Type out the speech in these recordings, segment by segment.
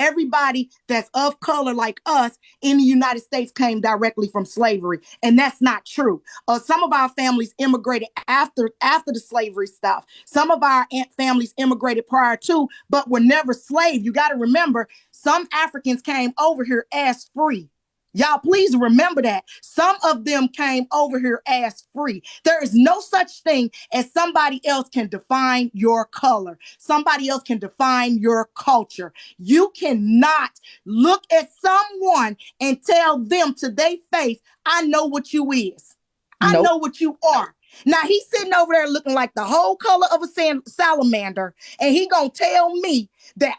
everybody that's of color like us in the United States came directly from slavery. And that's not true. Some of our families immigrated after the slavery stuff. Some of our families immigrated prior to, but were never slaves. You got to remember, some Africans came over here as free. Y'all, please remember that. Some of them came over here as free. There is no such thing as somebody else can define your color. Somebody else can define your culture. You cannot look at someone and tell them to their face, I know what you is. I know what you are. Now, he's sitting over there looking like the whole color of a salamander, and he gonna tell me that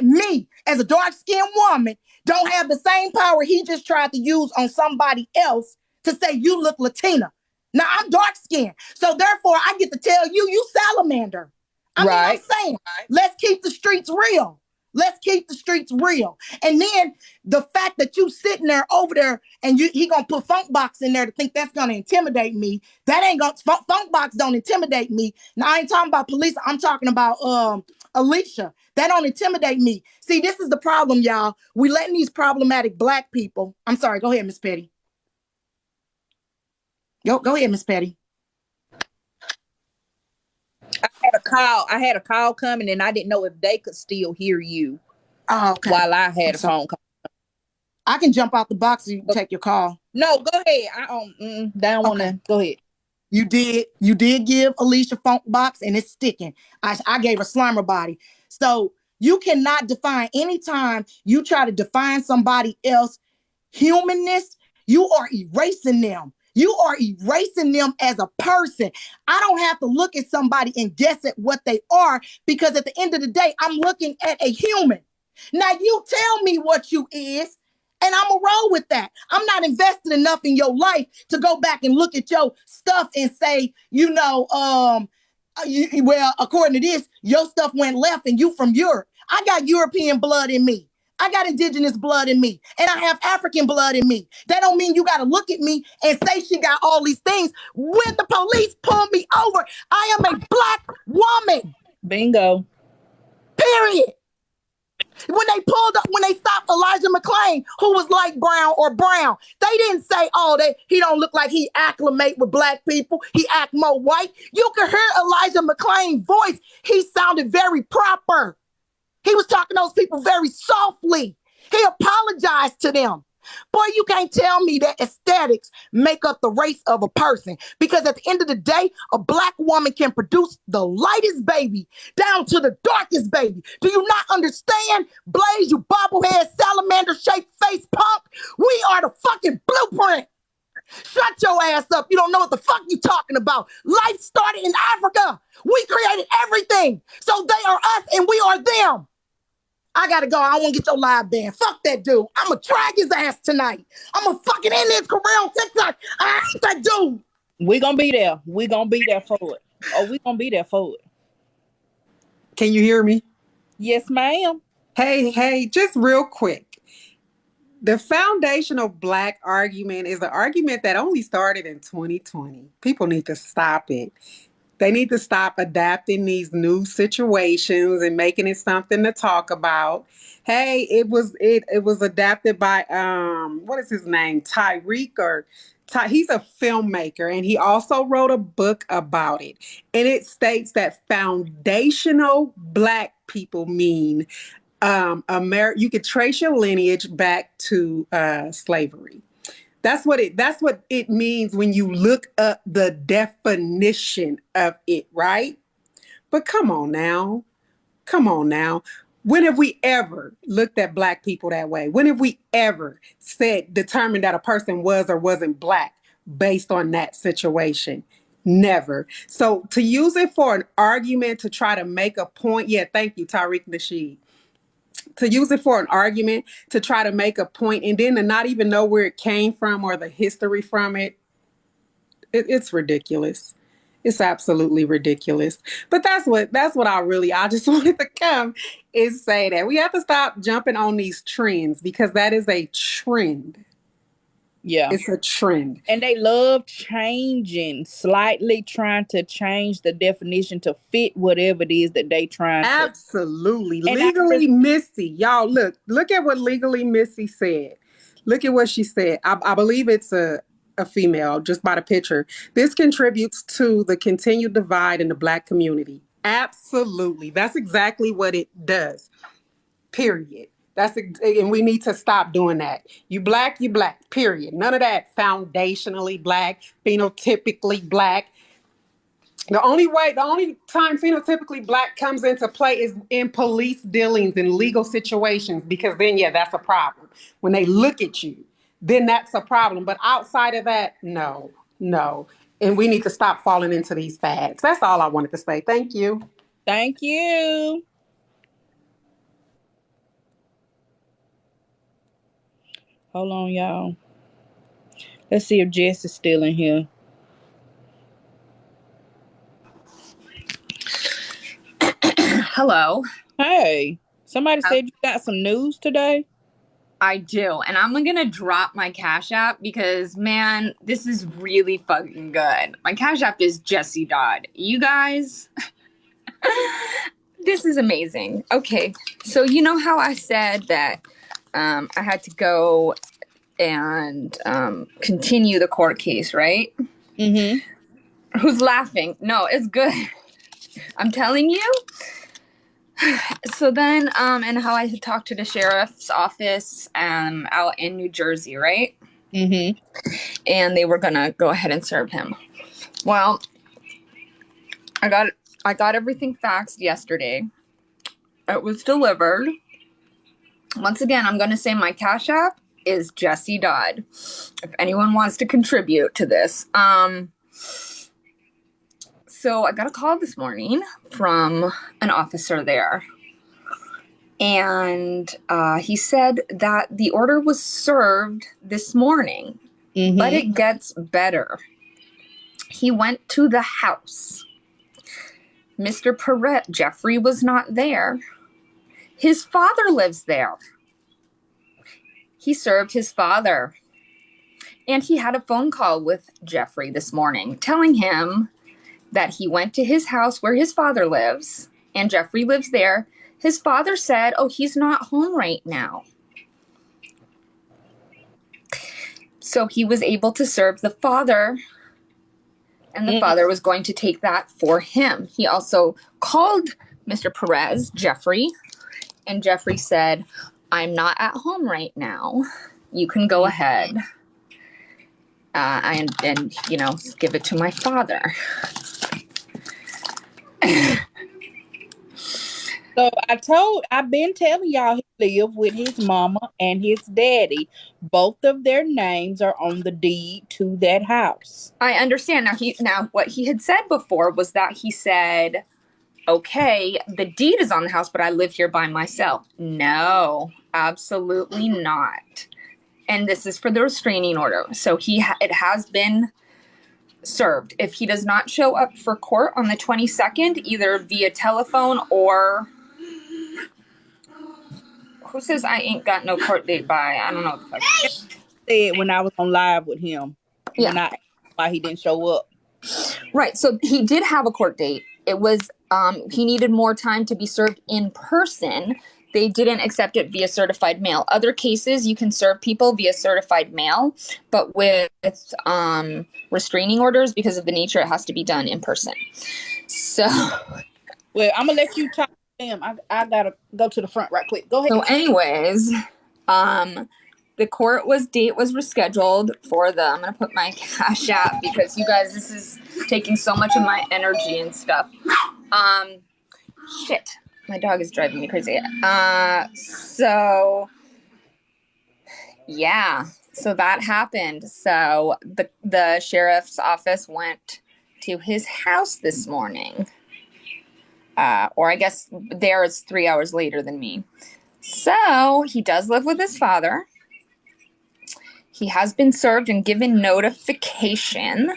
me, as a dark-skinned woman, don't have the same power he just tried to use on somebody else to say you look Latina. Now, I'm dark-skinned, so therefore I get to tell you salamander. I mean, I'm saying, let's keep the streets real. Let's keep the streets real. And then the fact that you sitting there over there and he gonna put Funkbox in there to think that's gonna intimidate me. That ain't gonna, Funkbox don't intimidate me. Now, I ain't talking about police. I'm talking about Alicia. That don't intimidate me. See, this is the problem, y'all. We letting these problematic Black people. I'm sorry. Go ahead, Miss Petty. Go ahead, Miss Petty. I had a call coming, and I didn't know if they could still hear you. Oh, okay. While I had a phone call. I can jump out the box and you can take your call. No, go ahead. I don't want to. Go ahead. You did give Alicia Funkbox, and it's sticking. I gave her Slimer Body. So you cannot define, anytime you try to define somebody else humanness, you are erasing them. You are erasing them as a person. I don't have to look at somebody and guess at what they are, because at the end of the day, I'm looking at a human. Now you tell me what you is, and I'm going to roll with that. I'm not invested enough in your life to go back and look at your stuff and say, well, according to this, your stuff went left and you from Europe. I got European blood in me. I got indigenous blood in me, and I have African blood in me. That don't mean you got to look at me and say she got all these things. When the police pull me over, I am a Black woman. Bingo. Period. When they stopped Elijah McClain, who was light brown or brown, they didn't say, he don't look like he acclimate with Black people. He act more white. You could hear Elijah McClain's voice. He sounded very proper. He was talking to those people very softly. He apologized to them. Boy, you can't tell me that aesthetics make up the race of a person, because at the end of the day, a Black woman can produce the lightest baby down to the darkest baby. Do you not understand? Blaze, you bobblehead, salamander-shaped face punk. We are the fucking blueprint. Shut your ass up. You don't know what the fuck you talking about. Life started in Africa. We created everything. So they are us and we are them. I gotta go. I want to get your live band. Fuck that dude. I'm gonna drag his ass tonight. I'm gonna fucking end his career on TikTok. I hate that dude. We gonna be there. We gonna be there for it. We gonna be there for it. Can you hear me? Yes, ma'am. Hey, just real quick. The foundational Black argument is an argument that only started in 2020. People need to stop it. They need to stop adapting these new situations and making it something to talk about. Hey, it was adapted by what is his name? He's a filmmaker, and he also wrote a book about it. And it states that foundational Black people mean you could trace your lineage back to slavery. That's what it means when you look up the definition of it, right? But come on now. When have we ever looked at Black people that way? When have we ever determined that a person was or wasn't Black based on that situation? Never. So to use it for an argument to try to make a point, thank you, Tariq Nasheed. To use it for an argument, to try to make a point, and then to not even know where it came from or the history from it's ridiculous. It's absolutely ridiculous. But that's what I just wanted to come is say that we have to stop jumping on these trends, because that is a trend. Yeah. It's a trend. And they love changing, slightly trying to change the definition to fit whatever it is that they trying to. Absolutely. And I just, Legally Missy. Y'all look at what Legally Missy said. Look at what she said. I believe it's a female just by the picture. This contributes to the continued divide in the Black community. Absolutely. That's exactly what it does. Period. And we need to stop doing that. You black, period. None of that foundationally Black, phenotypically Black. The only time phenotypically Black comes into play is in police dealings and legal situations, because then, yeah, that's a problem. When they look at you, then that's a problem. But outside of that, no. And we need to stop falling into these fads. That's all I wanted to say. Thank you. thank you. Hold on, y'all. Let's see if Jess is still in here. Hello. Hey, somebody said you got some news today. I do. And I'm going to drop my Cash App because, man, this is really fucking good. My Cash App is Jessie Dodd. You guys, this is amazing. Okay. So, you know how I said that I had to go and continue the court case, right? Mm-hmm. Who's laughing? No, it's good. I'm telling you. So then, and how I had talked to the sheriff's office out in New Jersey, right? Mm-hmm. And they were gonna go ahead and serve him. Well, I got everything faxed yesterday. It was delivered. Once again, I'm gonna say my Cash App is Jessie Dodd. If anyone wants to contribute to this. So I got a call this morning from an officer there. And he said that the order was served this morning, but it gets better. He went to the house. Mr. Perret, Jeffrey was not there. His father lives there. He served his father. And he had a phone call with Jeffrey this morning telling him that he went to his house where his father lives, and Jeffrey lives there. His father said, oh, he's not home right now. So he was able to serve the father, and the father was going to take that for him. He also called Mr. Perez, Jeffrey, and Jeffrey said, I'm not at home right now. You can go ahead and you know, give it to my father. So I've been telling y'all he live with his mama and his daddy. Both of their names are on the deed to that house. I understand. Now what he had said before was that he said, okay, the deed is on the house, but I live here by myself. No, absolutely not. And this is for the restraining order. So it has been served. If he does not show up for court on the 22nd, either via telephone or... Who says I ain't got no court date by? I don't know what the fuck. Said when I was on live with him. Yeah. When why he didn't show up. Right. So he did have a court date. It was he needed more time to be served in person. They didn't accept it via certified mail. Other cases, you can serve people via certified mail, but with restraining orders, because of the nature, it has to be done in person. So, well, I'm gonna let you talk to him. I gotta go to the front right quick. Go ahead. So, anyways, the court date was rescheduled for I'm gonna put my Cash App because you guys, this is taking so much of my energy and stuff. Shit. My dog is driving me crazy. So yeah, so that happened. So the sheriff's office went to his house this morning. Or I guess there is 3 hours later than me. So he does live with his father. He has been served and given notification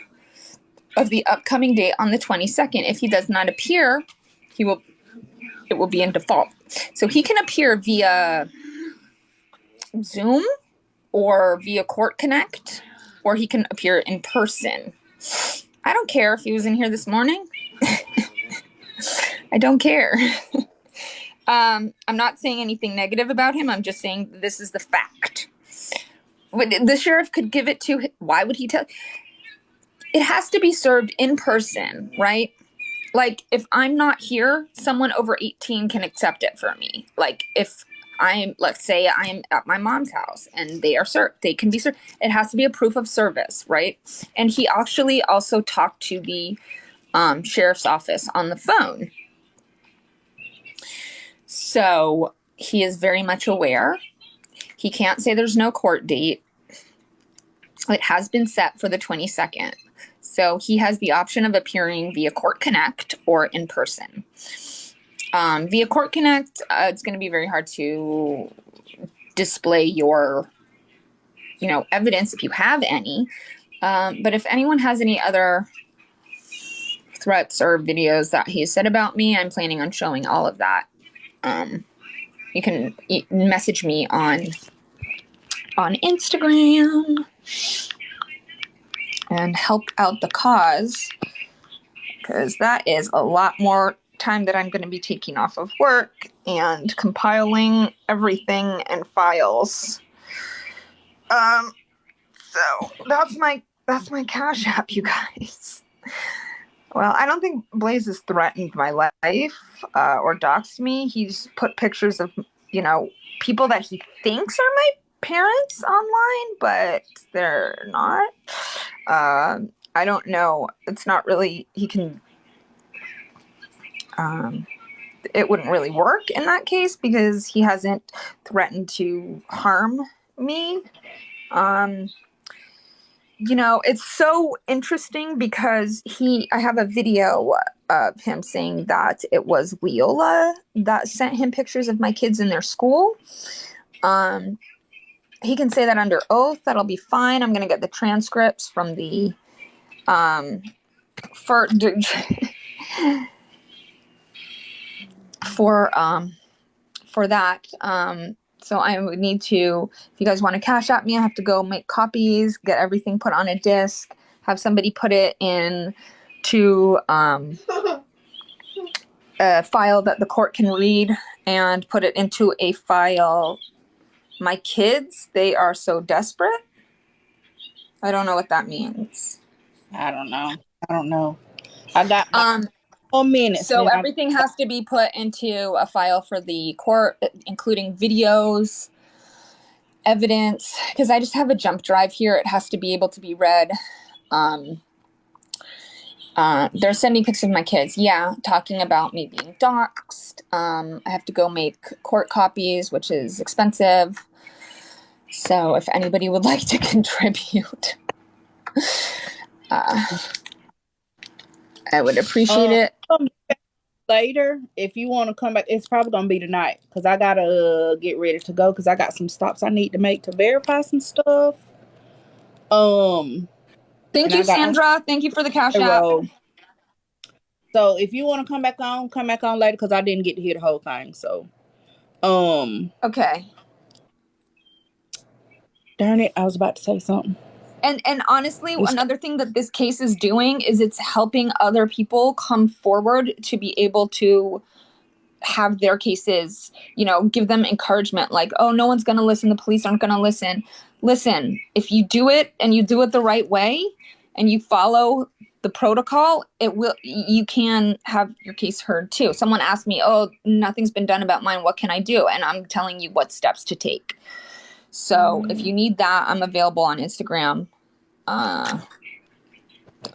of the upcoming date on the 22nd. If he does not appear, it will be in default. So he can appear via Zoom or via Court Connect, or he can appear in person. I don't care if he was in here this morning. I don't care. I'm not saying anything negative about him. I'm just saying this is the fact. The sheriff could give it to him. Why would he tell? It has to be served in person, right? Like, if I'm not here, someone over 18 can accept it for me. Like, if let's say I'm at my mom's house and they are served, they can be served. It has to be a proof of service, right? And he actually also talked to the sheriff's office on the phone. So he is very much aware. He can't say there's no court date. It has been set for the 22nd. So he has the option of appearing via Court Connect or in person. Via Court Connect, it's going to be very hard to display your, evidence if you have any. But if anyone has any other threats or videos that he said about me, I'm planning on showing all of that. You can message me on Instagram and help out the cause, because that is a lot more time that I'm going to be taking off of work and compiling everything and files. So that's my Cash App, you guys. Well, I don't think Blaze has threatened my life or doxed me. He's put pictures of, people that he thinks are my parents online, but they're not. I don't know. It's not really, he can, it wouldn't really work in that case because he hasn't threatened to harm me. It's so interesting because I have a video of him saying that it was Leola that sent him pictures of my kids in their school. He can say that under oath. That'll be fine. I'm going to get the transcripts from the, for that. So I would need to, if you guys want to Cash App me, I have to go make copies, get everything put on a disc, have somebody put it in to a file that the court can read, and put it into a file. My kids, they are so desperate. I don't know what that means. I don't know. I got 4 minutes. So everything has to be put into a file for the court, including videos, evidence, because I just have a jump drive here. It has to be able to be read. They're sending pictures of my kids. Yeah, talking about me being doxxed. I have to go make court copies, which is expensive. So if anybody would like to contribute, I would appreciate it. Later, if you want to come back, it's probably gonna be tonight because I gotta get ready to go because I got some stops I need to make to verify some stuff. Thank you, Sandra. Thank you for the Cash App. So if you want to come back on later because I didn't get to hear the whole thing. So, okay. Darn it, I was about to say something. And honestly, another thing that this case is doing is it's helping other people come forward to be able to have their cases, give them encouragement. Like, oh, no one's going to listen. The police aren't going to listen. Listen, if you do it and you do it the right way and you follow the protocol, you can have your case heard too. Someone asked me, oh, nothing's been done about mine. What can I do? And I'm telling you what steps to take. So if you need that, I'm available on Instagram.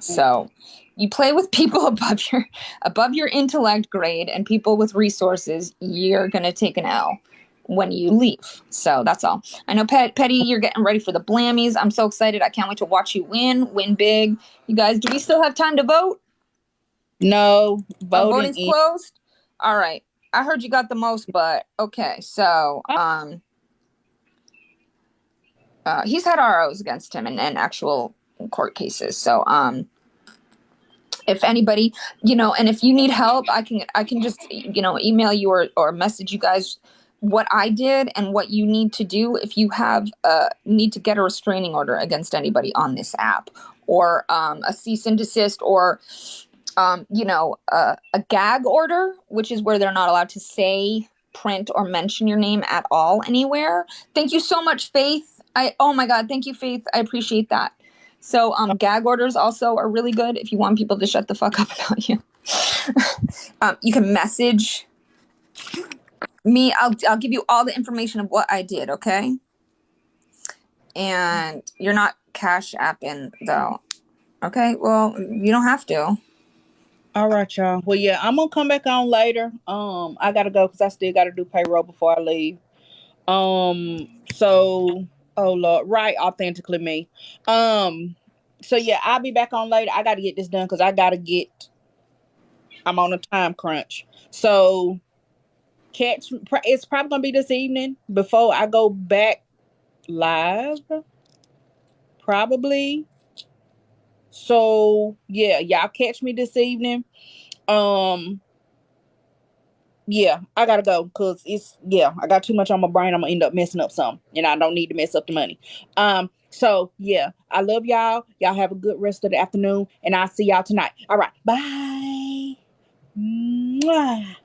So you play with people above your intellect grade and people with resources, you're going to take an L when you leave. So that's all. I know, Petty, you're getting ready for the Blammies. I'm so excited. I can't wait to watch you win big. You guys, do we still have time to vote? No. Voting's closed? All right. I heard you got the most, but okay. So, he's had ROs against him in actual court cases. So, if anybody, and if you need help, I can just, email you or message you guys what I did and what you need to do if you have need to get a restraining order against anybody on this app, or a cease and desist, or a gag order, which is where they're not allowed to say, print, or mention your name at all anywhere. Thank you so much, Faith. Oh my God, thank you, Faith. I appreciate that. So gag orders also are really good if you want people to shut the fuck up about you. You can message me. I'll give you all the information of what I did, okay? And you're not Cash Apping though. Okay, well, you don't have to. All right, y'all. Well, yeah, I'm gonna come back on later. I gotta go because I still gotta do payroll before I leave. So, oh Lord, right, authentically me. So yeah, I'll be back on later. I gotta get this done because I'm on a time crunch. So it's probably gonna be this evening before I go back live. Probably. So yeah, y'all catch me this evening. Yeah, I gotta go because I got too much on my brain. I'm gonna end up messing up something, and I don't need to mess up the money. So yeah, I love y'all. Y'all have a good rest of the afternoon, and I'll see y'all tonight. All right, bye. Mwah.